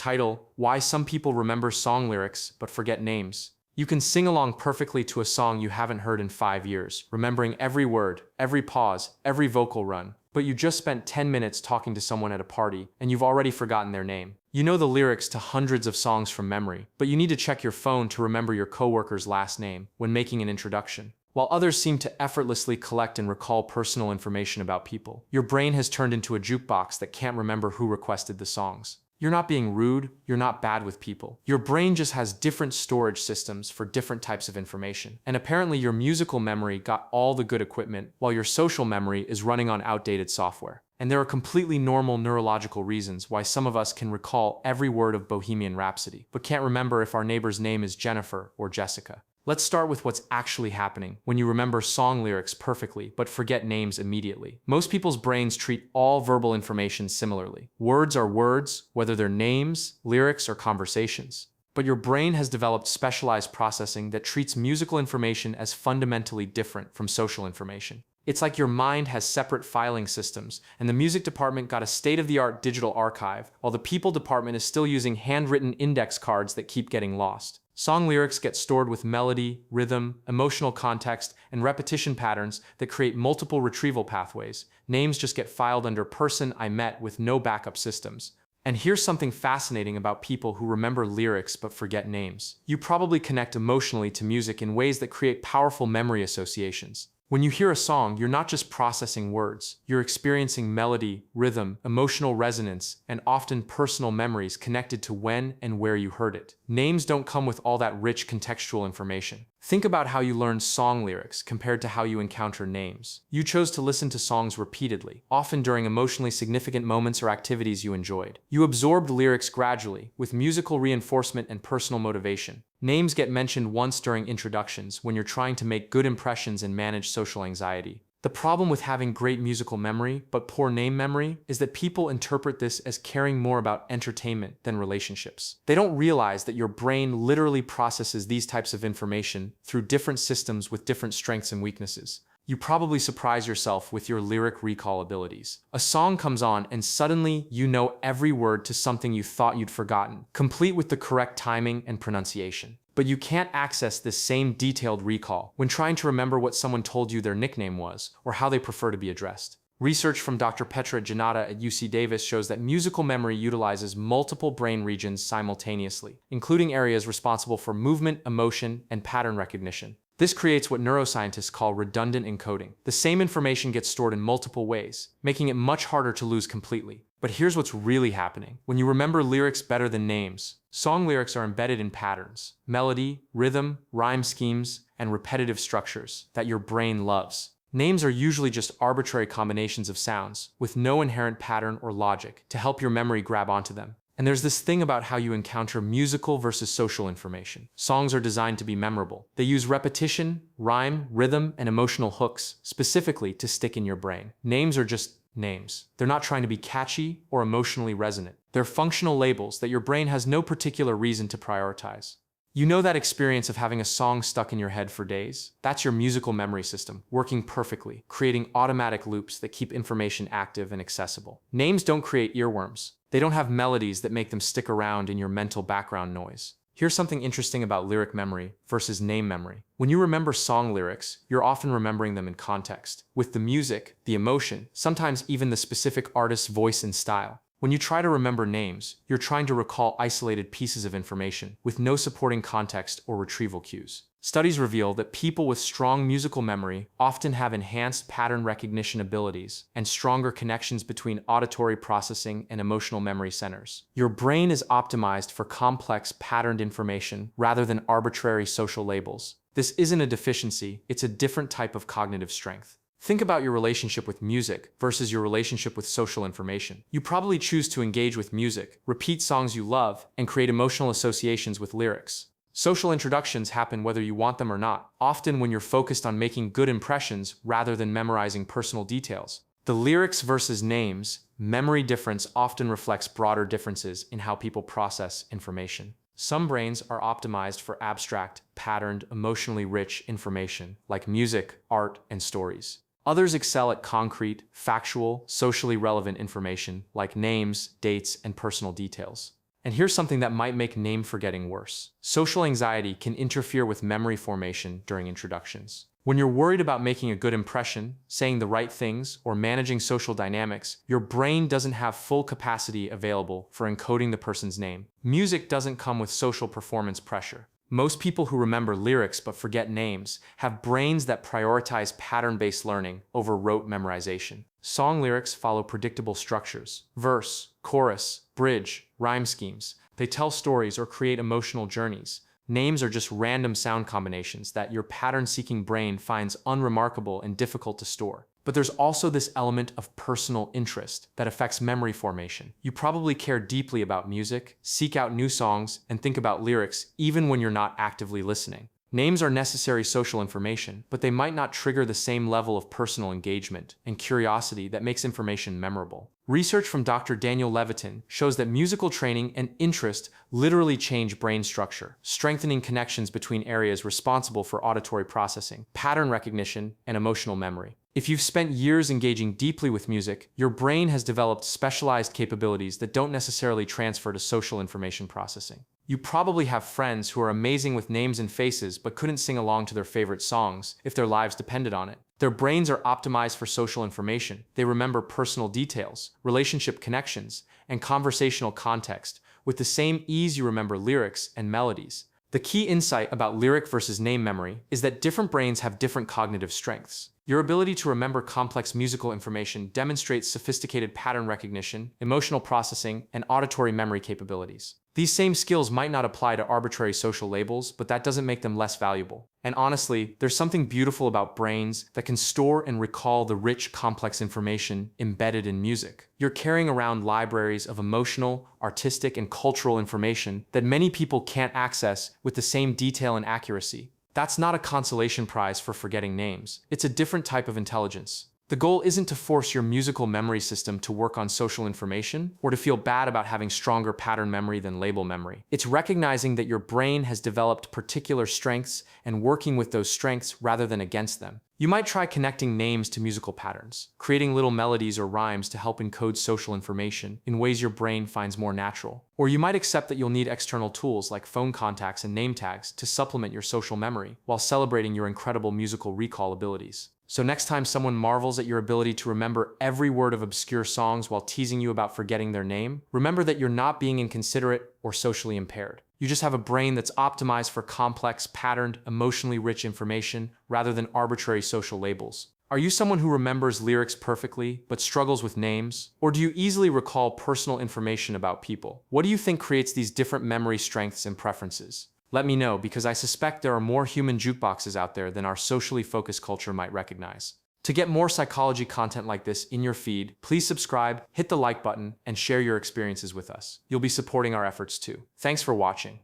Title: Why Some People Remember Song Lyrics but Forget Names. You can sing along perfectly to a song you haven't heard in 5 years, remembering every word, every pause, every vocal run. But you just spent 10 minutes talking to someone at a party, and you've already forgotten their name. You know the lyrics to hundreds of songs from memory, but you need to check your phone to remember your coworker's last name when making an introduction. While others seem to effortlessly collect and recall personal information about people, your brain has turned into a jukebox that can't remember who requested the songs. You're not being rude, you're not bad with people. Your brain just has different storage systems for different types of information. And apparently your musical memory got all the good equipment, while your social memory is running on outdated software. And there are completely normal neurological reasons why some of us can recall every word of Bohemian Rhapsody, but can't remember if our neighbor's name is Jennifer or Jessica. Let's start with what's actually happening when you remember song lyrics perfectly but forget names immediately. Most people's brains treat all verbal information similarly. Words are words, whether they're names, lyrics, or conversations. But your brain has developed specialized processing that treats musical information as fundamentally different from social information. It's like your mind has separate filing systems, and the music department got a state-of-the-art digital archive, while the people department is still using handwritten index cards that keep getting lost. Song lyrics get stored with melody, rhythm, emotional context, and repetition patterns that create multiple retrieval pathways. Names just get filed under person I met with no backup systems. And here's something fascinating about people who remember lyrics but forget names. You probably connect emotionally to music in ways that create powerful memory associations. When you hear a song, you're not just processing words. You're experiencing melody, rhythm, emotional resonance, and often personal memories connected to when and where you heard it. Names don't come with all that rich contextual information. Think about how you learned song lyrics compared to how you encounter names. You chose to listen to songs repeatedly, often during emotionally significant moments or activities you enjoyed. You absorbed lyrics gradually, with musical reinforcement and personal motivation. Names get mentioned once during introductions when you're trying to make good impressions and manage social anxiety. The problem with having great musical memory but poor name memory is that people interpret this as caring more about entertainment than relationships. They don't realize that your brain literally processes these types of information through different systems with different strengths and weaknesses. You probably surprise yourself with your lyric recall abilities. A song comes on and suddenly you know every word to something you thought you'd forgotten, complete with the correct timing and pronunciation. But you can't access this same detailed recall when trying to remember what someone told you their nickname was or how they prefer to be addressed. Research from Dr. Petra Janata at UC Davis shows that musical memory utilizes multiple brain regions simultaneously, including areas responsible for movement, emotion, and pattern recognition. This creates what neuroscientists call redundant encoding. The same information gets stored in multiple ways, making it much harder to lose completely. But here's what's really happening. When you remember lyrics better than names, song lyrics are embedded in patterns, melody, rhythm, rhyme schemes, and repetitive structures that your brain loves. Names are usually just arbitrary combinations of sounds, with no inherent pattern or logic to help your memory grab onto them. And there's this thing about how you encounter musical versus social information. Songs are designed to be memorable. They use repetition, rhyme, rhythm, and emotional hooks specifically to stick in your brain. Names are just names. They're not trying to be catchy or emotionally resonant. They're functional labels that your brain has no particular reason to prioritize. You know that experience of having a song stuck in your head for days? That's your musical memory system, working perfectly, creating automatic loops that keep information active and accessible. Names don't create earworms. They don't have melodies that make them stick around in your mental background noise. Here's something interesting about lyric memory versus name memory. When you remember song lyrics, you're often remembering them in context, with the music, the emotion, sometimes even the specific artist's voice and style. When you try to remember names, you're trying to recall isolated pieces of information with no supporting context or retrieval cues. Studies reveal that people with strong musical memory often have enhanced pattern recognition abilities and stronger connections between auditory processing and emotional memory centers. Your brain is optimized for complex patterned information rather than arbitrary social labels. This isn't a deficiency, it's a different type of cognitive strength. Think about your relationship with music versus your relationship with social information. You probably choose to engage with music, repeat songs you love, and create emotional associations with lyrics. Social introductions happen whether you want them or not, often when you're focused on making good impressions rather than memorizing personal details. The lyrics versus names memory difference often reflects broader differences in how people process information. Some brains are optimized for abstract, patterned, emotionally rich information, like music, art, and stories. Others excel at concrete, factual, socially relevant information, like names, dates, and personal details. And here's something that might make name forgetting worse. Social anxiety can interfere with memory formation during introductions. When you're worried about making a good impression, saying the right things, or managing social dynamics, your brain doesn't have full capacity available for encoding the person's name. Music doesn't come with social performance pressure. Most people who remember lyrics but forget names have brains that prioritize pattern-based learning over rote memorization. Song lyrics follow predictable structures: verse, chorus, bridge, rhyme schemes. They tell stories or create emotional journeys. Names are just random sound combinations that your pattern-seeking brain finds unremarkable and difficult to store. But there's also this element of personal interest that affects memory formation. You probably care deeply about music, seek out new songs, and think about lyrics even when you're not actively listening. Names are necessary social information, but they might not trigger the same level of personal engagement and curiosity that makes information memorable. Research from Dr. Daniel Levitin shows that musical training and interest literally change brain structure, strengthening connections between areas responsible for auditory processing, pattern recognition, and emotional memory. If you've spent years engaging deeply with music, your brain has developed specialized capabilities that don't necessarily transfer to social information processing. You probably have friends who are amazing with names and faces but couldn't sing along to their favorite songs if their lives depended on it. Their brains are optimized for social information. They remember personal details, relationship connections, and conversational context with the same ease you remember lyrics and melodies. The key insight about lyric versus name memory is that different brains have different cognitive strengths. Your ability to remember complex musical information demonstrates sophisticated pattern recognition, emotional processing, and auditory memory capabilities. These same skills might not apply to arbitrary social labels, but that doesn't make them less valuable. And honestly, there's something beautiful about brains that can store and recall the rich, complex information embedded in music. You're carrying around libraries of emotional, artistic, and cultural information that many people can't access with the same detail and accuracy. That's not a consolation prize for forgetting names. It's a different type of intelligence. The goal isn't to force your musical memory system to work on social information or to feel bad about having stronger pattern memory than label memory. It's recognizing that your brain has developed particular strengths and working with those strengths rather than against them. You might try connecting names to musical patterns, creating little melodies or rhymes to help encode social information in ways your brain finds more natural. Or you might accept that you'll need external tools like phone contacts and name tags to supplement your social memory while celebrating your incredible musical recall abilities. So next time someone marvels at your ability to remember every word of obscure songs while teasing you about forgetting their name, remember that you're not being inconsiderate or socially impaired. You just have a brain that's optimized for complex, patterned, emotionally rich information rather than arbitrary social labels. Are you someone who remembers lyrics perfectly but struggles with names? Or do you easily recall personal information about people? What do you think creates these different memory strengths and preferences? Let me know, because I suspect there are more human jukeboxes out there than our socially focused culture might recognize. To get more psychology content like this in your feed, please subscribe, hit the like button, and share your experiences with us. You'll be supporting our efforts too. Thanks for watching.